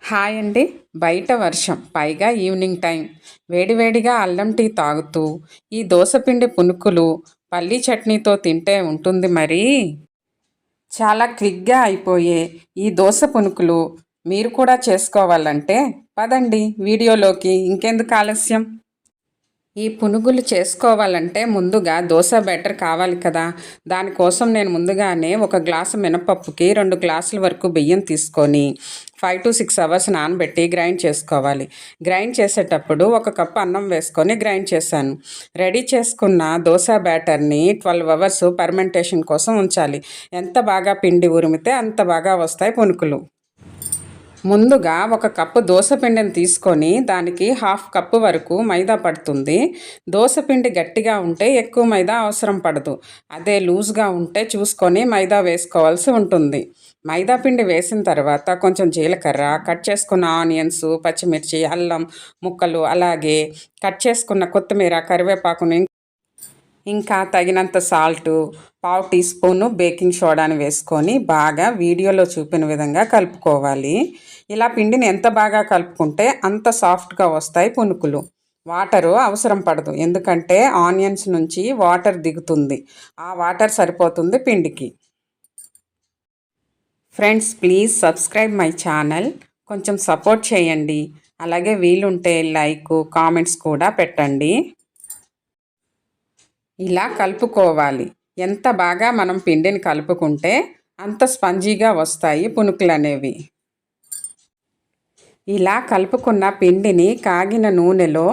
Hi అండి. బయట వర్షం, పైగా ఈవినింగ్ టైం. వేడివేడిగా అల్లం టీ తాగుతూ ఈ దోసపిండి పునుకులు పల్లీ చట్నీతో తింటే ఉంటుంది మరి. చాలా క్విక్గా అయిపోయే ఈ దోస పునుకులు మీరు కూడా చేసుకోవాలంటే పదండి వీడియోలోకి. ఇంకెందుకు ఆలస్యం. ఈ పునుగులు చేసుకోవాలంటే ముందుగా దోశ బ్యాటర్ కావాలి కదా. దానికోసం నేను ముందుగానే ఒక గ్లాసు మినపప్పుకి 2 గ్లాసుల వరకు బియ్యం తీసుకొని 5 to 6 అవర్స్ నానబెట్టి గ్రైండ్ చేసుకోవాలి. గ్రైండ్ చేసేటప్పుడు 1 కప్పు అన్నం వేసుకొని గ్రైండ్ చేశాను. రెడీ చేసుకున్న దోశ బ్యాటర్ని 12 అవర్స్ ఫర్మెంటేషన్ కోసం ఉంచాలి. ఎంత బాగా పిండి ఉరిమితే అంత బాగా వస్తాయి పునుకులు. ముందుగా 1 కప్పు దోసపిండిని తీసుకొని దానికి 1/2 కప్పు వరకు మైదా పడుతుంది. దోసపిండి గట్టిగా ఉంటే ఎక్కువ మైదా అవసరం పడదు. అదే లూజ్గా ఉంటే చూసుకొని మైదా వేసుకోవాల్సి ఉంటుంది. మైదా పిండి వేసిన తర్వాత కొంచెం జీలకర్ర, కట్ చేసుకున్న ఆనియన్స్, పచ్చిమిర్చి, అల్లం ముక్కలు, అలాగే కట్ చేసుకున్న కొత్తిమీర, కరివేపాకుని, ఇంకా తగినంత సాల్టు, 1/2 టీ స్పూను బేకింగ్ సోడాని వేసుకొని బాగా వీడియోలో చూపిన విధంగా కలుపుకోవాలి. ఇలా పిండిని ఎంత బాగా కలుపుకుంటే అంత సాఫ్ట్గా వస్తాయి పునుకులు. వాటరు అవసరం పడదు, ఎందుకంటే ఆనియన్స్ నుంచి వాటర్ దిగుతుంది. ఆ వాటర్ సరిపోతుంది పిండికి. Friends, please subscribe my channel. కొంచెం సపోర్ట్ చేయండి. అలాగే వీలుంటే లైక్, కామెంట్స్ కూడా పెట్టండి. ఇలా కలుపుకోవాలి. ఎంత బాగా మనం పిండిని కలుపుకుంటే అంత స్పంజీగా వస్తాయి పునుకులు అనేవి. ఇలా కలుపుకున్న పిండిని కాగిన నూనెలో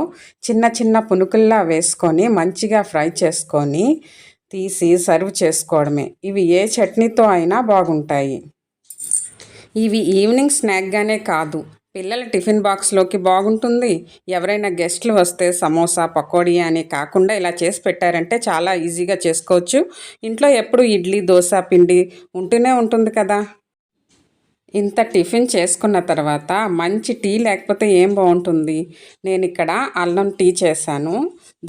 చిన్న చిన్న పునుకుల్లా వేసుకొని మంచిగా ఫ్రై చేసుకొని తీసి సర్వ్ చేసుకోవడమే. ఇవి ఏ చట్నీతో అయినా బాగుంటాయి. ఇవి ఈవినింగ్ స్నాక్గానే కాదు, పిల్లల టిఫిన్ బాక్స్లోకి బాగుంటుంది. ఎవరైనా గెస్ట్లు వస్తే సమోసా, పకోడీ అని కాకుండా ఇలా చేసి పెట్టారంటే చాలా ఈజీగా చేసుకోవచ్చు. ఇంట్లో ఎప్పుడు ఇడ్లీ, దోశ పిండి ఉంటూనే ఉంటుంది కదా. ఇంత టిఫిన్ చేసుకున్న తర్వాత మంచి టీ లేకపోతే ఏం బాగుంటుంది. నేను ఇక్కడ అల్లం టీ చేశాను.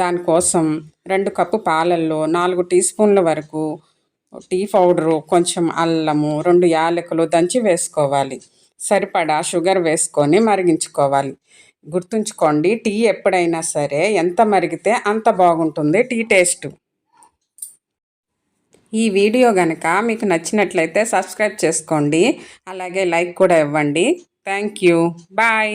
దానికోసం 2 కప్పు పాలల్లో 4 టీ స్పూన్ల వరకు టీ పౌడరు, కొంచెం అల్లము, 2 యాలకులు దంచి వేసుకోవాలి. సరిపడా షుగర్ వేసుకొని మరిగించుకోవాలి. గుర్తుంచుకోండి, టీ ఎప్పుడైనా సరే ఎంత మరిగితే అంత బాగుంటుంది టీ టేస్ట్. ఈ వీడియో కనుక మీకు నచ్చినట్లయితే సబ్స్క్రైబ్ చేసుకోండి. అలాగే లైక్ కూడా ఇవ్వండి. Thank you. బాయ్.